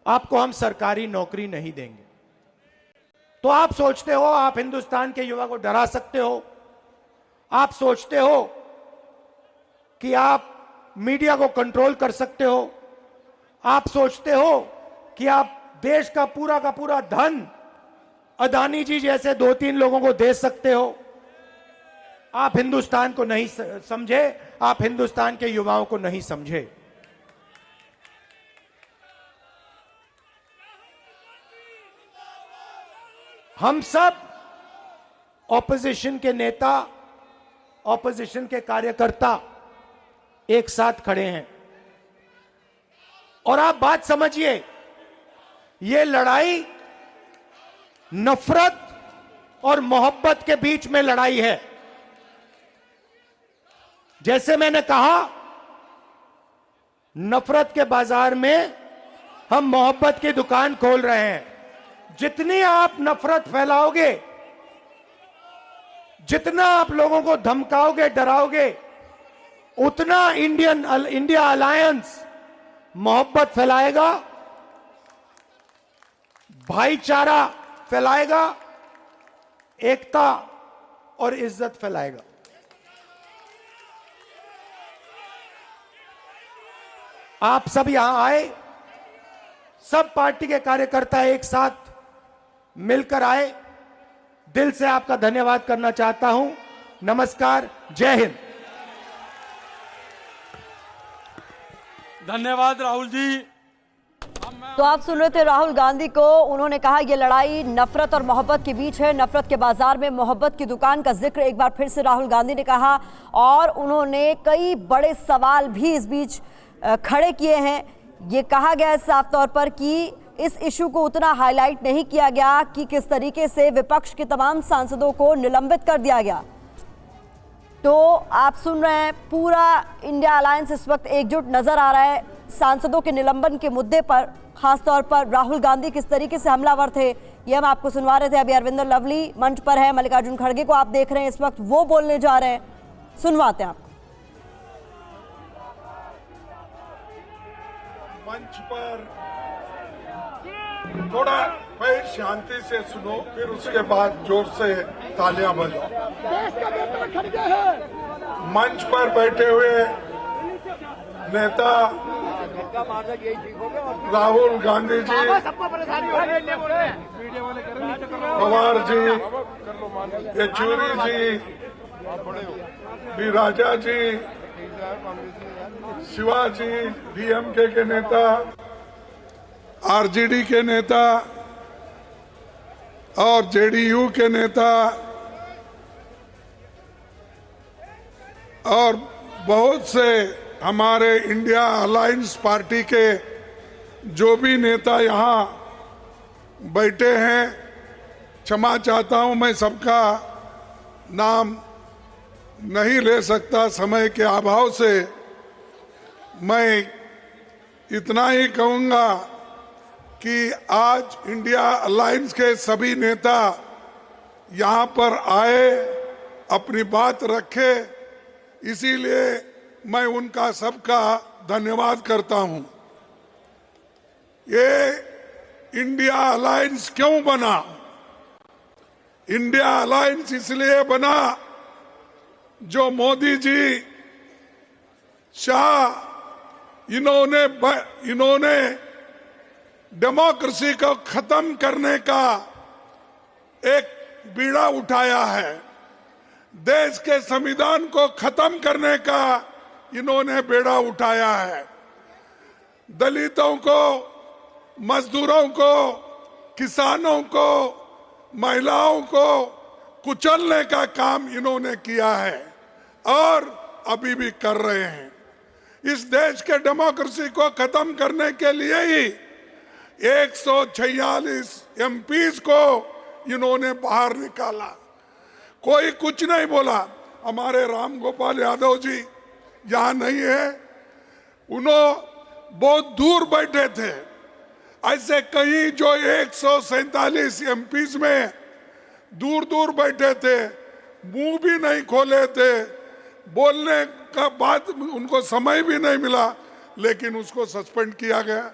आपको हम सरकारी नौकरी नहीं देंगे। तो आप सोचते हो आप हिंदुस्तान के युवा को डरा सकते हो, आप सोचते हो कि आप मीडिया को कंट्रोल कर सकते हो, आप सोचते हो कि आप देश का पूरा धन अदानी जी जैसे 2-3 लोगों को दे सकते हो। आप हिंदुस्तान को नहीं समझे, आप हिंदुस्तान के युवाओं को नहीं समझे। हम सब ऑपोजिशन के नेता, ऑपोजिशन के कार्यकर्ता एक साथ खड़े हैं। और आप बात समझिए, ये लड़ाई नफरत और मोहब्बत के बीच में लड़ाई है। जैसे मैंने कहा, नफरत के बाजार में हम मोहब्बत की दुकान खोल रहे हैं। जितनी आप नफरत फैलाओगे, जितना आप लोगों को धमकाओगे, डराओगे, उतना इंडिया अलायंस मोहब्बत फैलाएगा, भाईचारा फैलाएगा, एकता और इज्जत फैलाएगा। आप सब यहां आए, सब पार्टी के कार्यकर्ता एक साथ मिलकर आए। दिल से आपका धन्यवाद करना चाहता हूं। नमस्कार, जय हिंद। धन्यवाद राहुल जी। तो आप सुन रहे थे राहुल गांधी को। उन्होंने कहा यह लड़ाई नफरत और मोहब्बत के बीच है, नफरत के बाजार में मोहब्बत की दुकान का जिक्र एक बार फिर से राहुल गांधी ने कहा। और उन्होंने कई बड़े सवाल भी इस बीच खड़े किए हैं। ये कहा गया है साफ तौर पर कि इस इशू को उतना हाईलाइट नहीं किया गया कि किस तरीके से विपक्ष के तमाम सांसदों को निलंबित कर दिया गया। तो आप सुन रहे हैं, पूरा इंडिया अलायंस इस वक्त एकजुट नजर आ रहा है सांसदों के निलंबन के मुद्दे पर। खासतौर पर राहुल गांधी किस तरीके से हमलावर थे, ये हम आपको सुनवा रहे थे। अभी अरविंदर लवली मंच पर है, मल्लिकार्जुन खड़गे को आप देख रहे हैं इस वक्त, वो बोलने जा रहे हैं, सुनवाते हैं आपको। मंच पर थोड़ा भाई शांति से सुनो, फिर उसके बाद जोर से तालियां बजाओ। मंच पर बैठे हुए नेता राहुल गांधी जी, पवार जी, येचुरी जी, बी राजा जी, शिवाजी, डीएमके के नेता, आरजेडी के नेता और जेडीयू के नेता और बहुत से हमारे इंडिया अलायंस पार्टी के जो भी नेता यहाँ बैठे हैं, क्षमा चाहता हूं, मैं सबका नाम नहीं ले सकता समय के अभाव से। मैं इतना ही कहूंगा कि आज इंडिया अलायंस के सभी नेता यहाँ पर आए, अपनी बात रखे, इसीलिए मैं उनका सबका धन्यवाद करता हूं। ये इंडिया अलायंस क्यों बना? इंडिया अलायंस इसलिए बना जो मोदी जी, शाह, इन्होंने डेमोक्रेसी को खत्म करने का एक बीड़ा उठाया है। देश के संविधान को खत्म करने का इन्होंने बेड़ा उठाया है। दलितों को, मजदूरों को, किसानों को, महिलाओं को कुचलने का काम इन्होंने किया है और अभी भी कर रहे हैं। इस देश के डेमोक्रेसी को खत्म करने के लिए ही 146 एमपीज को इन्होंने बाहर निकाला। कोई कुछ नहीं बोला। हमारे राम गोपाल यादव जी यहाँ नहीं है, उन्होंने बहुत दूर बैठे थे। ऐसे कई जो 147 एमपीज में दूर दूर बैठे थे, मुंह भी नहीं खोले थे, बोलने का बात उनको समय भी नहीं मिला, लेकिन उसको सस्पेंड किया गया।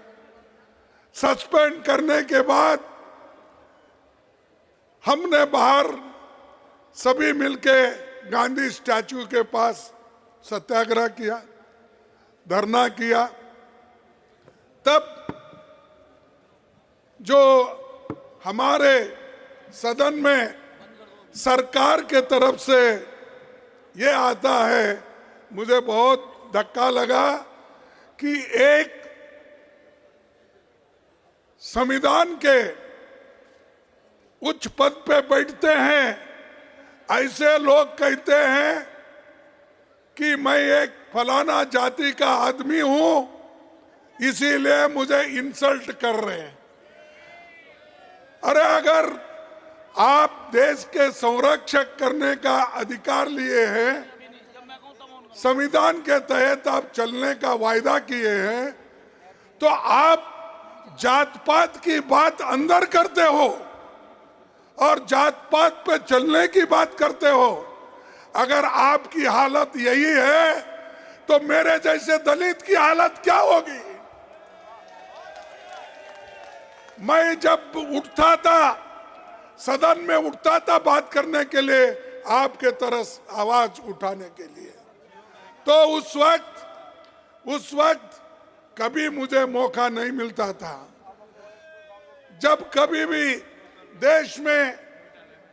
सस्पेंड करने के बाद हमने बाहर सभी मिलके गांधी स्टैचू के पास सत्याग्रह किया, धरना किया। तब जो हमारे सदन में सरकार के तरफ से ये आता है, मुझे बहुत धक्का लगा कि एक संविधान के उच्च पद पे बैठते हैं ऐसे लोग कहते हैं कि मैं एक फलाना जाति का आदमी हूं, इसीलिए मुझे इंसल्ट कर रहे हैं। अरे अगर आप देश के संरक्षक करने का अधिकार लिए हैं, संविधान के तहत आप चलने का वायदा किए हैं, तो आप जात पात की बात अंदर करते हो और जात पात पे चलने की बात करते हो। अगर आपकी हालत यही है तो मेरे जैसे दलित की हालत क्या होगी? मैं जब उठता था, सदन में उठता था बात करने के लिए, आपके तरफ आवाज उठाने के लिए, तो उस वक्त कभी मुझे मौका नहीं मिलता था। जब कभी भी देश में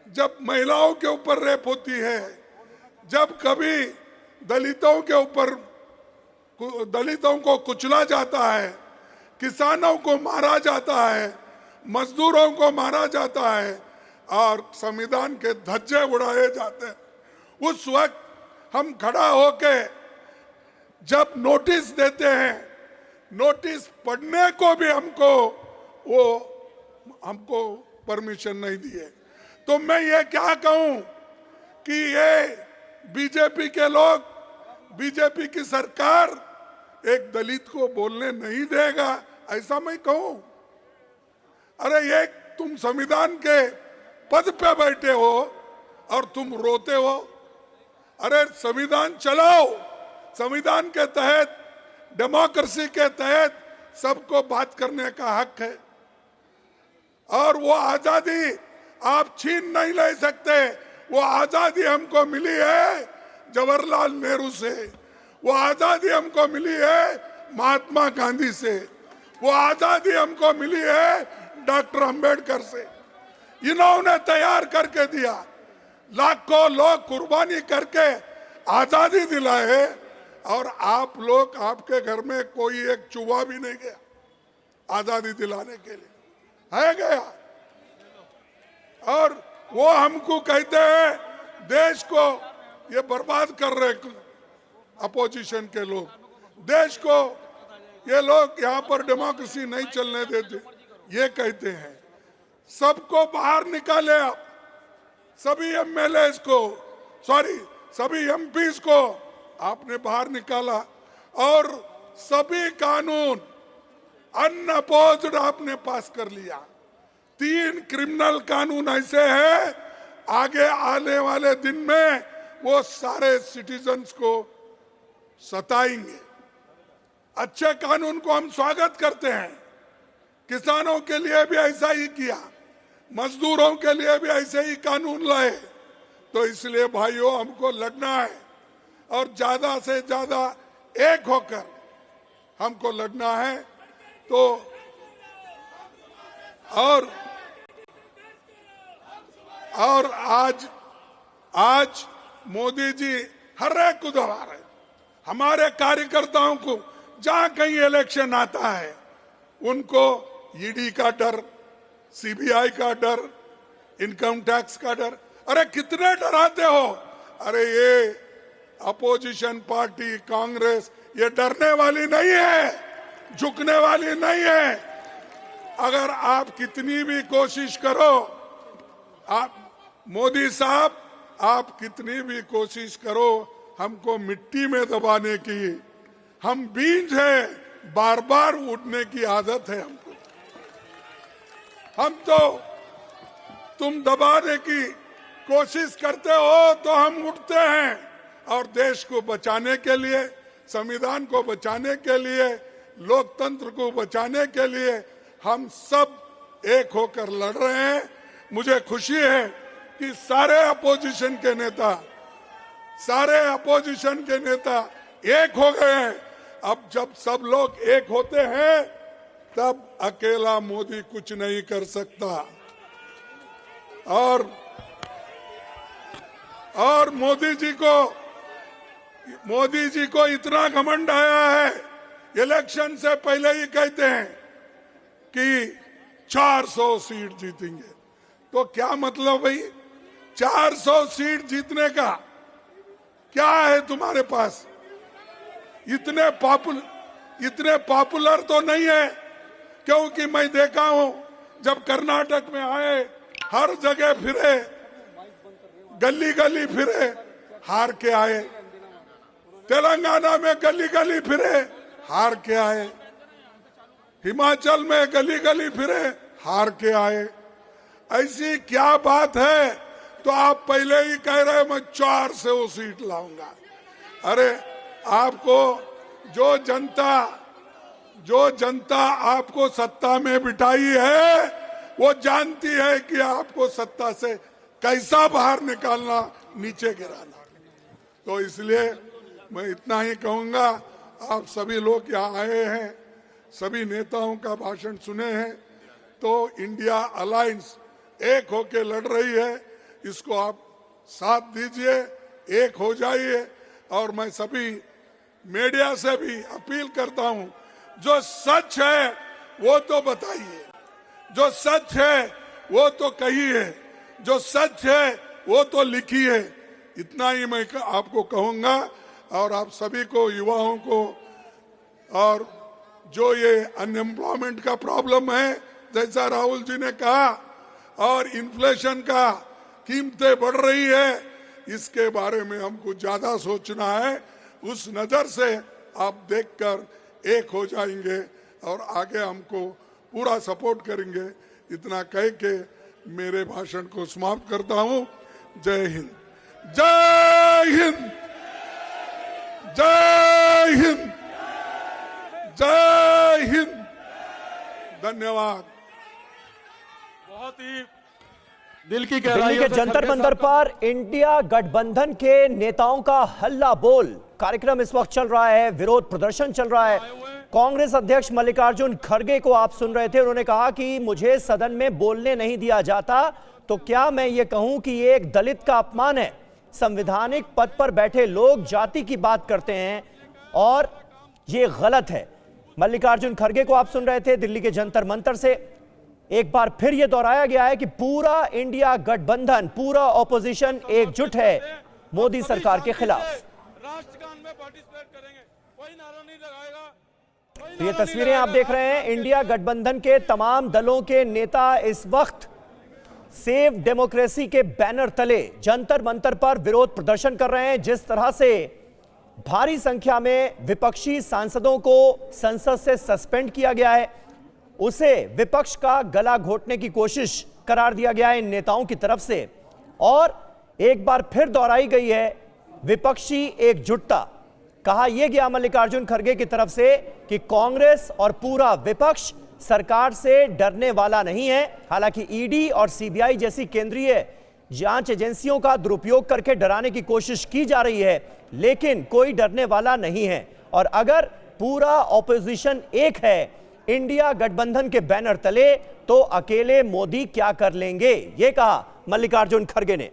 जब महिलाओं के ऊपर रेप होती है, जब कभी दलितों के ऊपर दलितों को कुचला जाता है, किसानों को मारा जाता है, मजदूरों को मारा जाता है और संविधान के धज्जे उड़ाए जाते हैं, उस वक्त हम खड़ा होके जब नोटिस देते हैं, नोटिस पढ़ने को भी हमको परमिशन नहीं दिए। तो मैं ये क्या कहूं कि ये बीजेपी के लोग, बीजेपी की सरकार एक दलित को बोलने नहीं देगा, ऐसा मैं कहूं? अरे ये तुम संविधान के पद पे बैठे हो और तुम रोते हो। अरे संविधान चलाओ, संविधान के तहत, डेमोक्रेसी के तहत सबको बात करने का हक है और वो आजादी आप छीन नहीं ले सकते। वो आजादी हमको मिली है जवाहरलाल नेहरू से, वो आजादी हमको मिली है महात्मा गांधी से, वो आजादी हमको मिली है डॉक्टर अंबेडकर से। इन्होंने तैयार करके दिया, लाखों लोग कुर्बानी करके आजादी दिलाए और आप लोग, आपके घर में कोई एक चूहा भी नहीं गया आजादी दिलाने के लिए, है गया? और वो हमको कहते हैं देश को ये बर्बाद कर रहे अपोजिशन के लोग, देश को ये लोग यहाँ पर डेमोक्रेसी नहीं चलने देते, ये कहते हैं। सबको बाहर निकाले आप, सभी एमएलए को, सभी एमपीज को आपने बाहर निकाला और सभी कानून अनअपोज्ड आपने पास कर लिया। 3 क्रिमिनल कानून ऐसे हैं, आगे आने वाले दिन में वो सारे सिटीजन्स को सताएंगे। अच्छे कानून को हम स्वागत करते हैं, किसानों के लिए भी ऐसा ही किया, मजदूरों के लिए भी ऐसे ही कानून लाए। तो इसलिए भाइयों हमको लड़ना है और ज्यादा से ज्यादा एक होकर हमको लड़ना है। तो और आज मोदी जी हर एक को दबा रहे, हमारे कार्यकर्ताओं को जहां कहीं इलेक्शन आता है उनको ईडी का डर, सीबीआई का डर, इनकम टैक्स का डर। अरे कितने डराते हो? अरे ये अपोजिशन पार्टी कांग्रेस ये डरने वाली नहीं है, झुकने वाली नहीं है। अगर आप कितनी भी कोशिश करो, आप मोदी साहब आप कितनी भी कोशिश करो हमको मिट्टी में दबाने की, हम बीज हैं, बार बार उठने की आदत है हमको। हम तो तुम दबाने की कोशिश करते हो तो हम उठते हैं और देश को बचाने के लिए, संविधान को बचाने के लिए, लोकतंत्र को बचाने के लिए हम सब एक होकर लड़ रहे हैं। मुझे खुशी है कि सारे अपोजिशन के नेता एक हो गए हैं। अब जब सब लोग एक होते हैं तब अकेला मोदी कुछ नहीं कर सकता। और मोदी जी को इतना घमंड आया है, इलेक्शन से पहले ही कहते हैं कि 400 सीट जीतेंगे। तो क्या मतलब भाई, 400 सीट जीतने का क्या है तुम्हारे पास? इतने पॉपुलर तो नहीं है, क्योंकि मैं देखा हूं जब कर्नाटक में आए हर जगह फिरे, गली गली फिरे, हार के आए। तेलंगाना में गली गली फिरे, हार के आए। हिमाचल में गली गली फिरे, हार के आए। ऐसी क्या बात है? तो आप पहले ही कह रहे मैं 400 सीट लाऊंगा। अरे आपको जो जनता आपको सत्ता में बिठाई है वो जानती है कि आपको सत्ता से कैसा बाहर निकालना, नीचे गिराना। तो इसलिए मैं इतना ही कहूंगा, आप सभी लोग यहाँ आए हैं, सभी नेताओं का भाषण सुने हैं, तो इंडिया अलायंस एक होके लड़ रही है, इसको आप साथ दीजिए, एक हो जाइए। और मैं सभी मीडिया से भी अपील करता हूं, जो सच है वो तो बताइए, जो सच है वो तो कहिए, जो सच है वो तो लिखिए। इतना ही मैं आपको कहूंगा। और आप सभी को, युवाओं को, और जो ये अनएम्प्लॉयमेंट का प्रॉब्लम है, जैसा राहुल जी ने कहा, और इन्फ्लेशन का कीमतें बढ़ रही है, इसके बारे में हमको ज्यादा सोचना है। उस नजर से आप देखकर एक हो जाएंगे और आगे हमको पूरा सपोर्ट करेंगे। इतना कह के मेरे भाषण को समाप्त करता हूं। जय हिंद, जय हिंद, जय हिंद, जय हिंद। धन्यवाद। बहुत ही दिल्ली के जंतर मंतर पर इंडिया गठबंधन के नेताओं का हल्ला बोल कार्यक्रम इस वक्त चल रहा है, विरोध प्रदर्शन चल रहा है। कांग्रेस अध्यक्ष मल्लिकार्जुन खड़गे को आप सुन रहे थे, उन्होंने कहा कि मुझे सदन में बोलने नहीं दिया जाता, तो क्या मैं ये कहूं कि ये एक दलित का अपमान है? संवैधानिक पद पर बैठे लोग जाति की बात करते हैं और ये गलत है। मल्लिकार्जुन खड़गे को आप सुन रहे थे दिल्ली के जंतर मंतर से। एक बार फिर यह दोहराया गया है कि पूरा इंडिया गठबंधन, पूरा ऑपोजिशन एकजुट है मोदी सरकार के खिलाफ। राष्ट्रगान में पार्टिसिपेट करेंगे, कोई नारा नहीं लगाएगा। ये तस्वीरें आप देख रहे हैं, इंडिया गठबंधन के तमाम दलों के नेता इस वक्त सेव डेमोक्रेसी के बैनर तले जंतर मंतर पर विरोध प्रदर्शन कर रहे हैं। जिस तरह से भारी संख्या में विपक्षी सांसदों को संसद से सस्पेंड किया गया है, उसे विपक्ष का गला घोटने की कोशिश करार दिया गया है इन नेताओं की तरफ से। और एक बार फिर दोहराई गई है विपक्षी एकजुटता। कहा यह गया मल्लिकार्जुन खड़गे की तरफ से कि कांग्रेस और पूरा विपक्ष सरकार से डरने वाला नहीं है। हालांकि ईडी और सीबीआई जैसी केंद्रीय जांच एजेंसियों का दुरुपयोग करके डराने की कोशिश की जा रही है, लेकिन कोई डरने वाला नहीं है। और अगर पूरा ऑपोजिशन एक है इंडिया गठबंधन के बैनर तले, तो अकेले मोदी क्या कर लेंगे, यह कहा मल्लिकार्जुन खड़गे ने।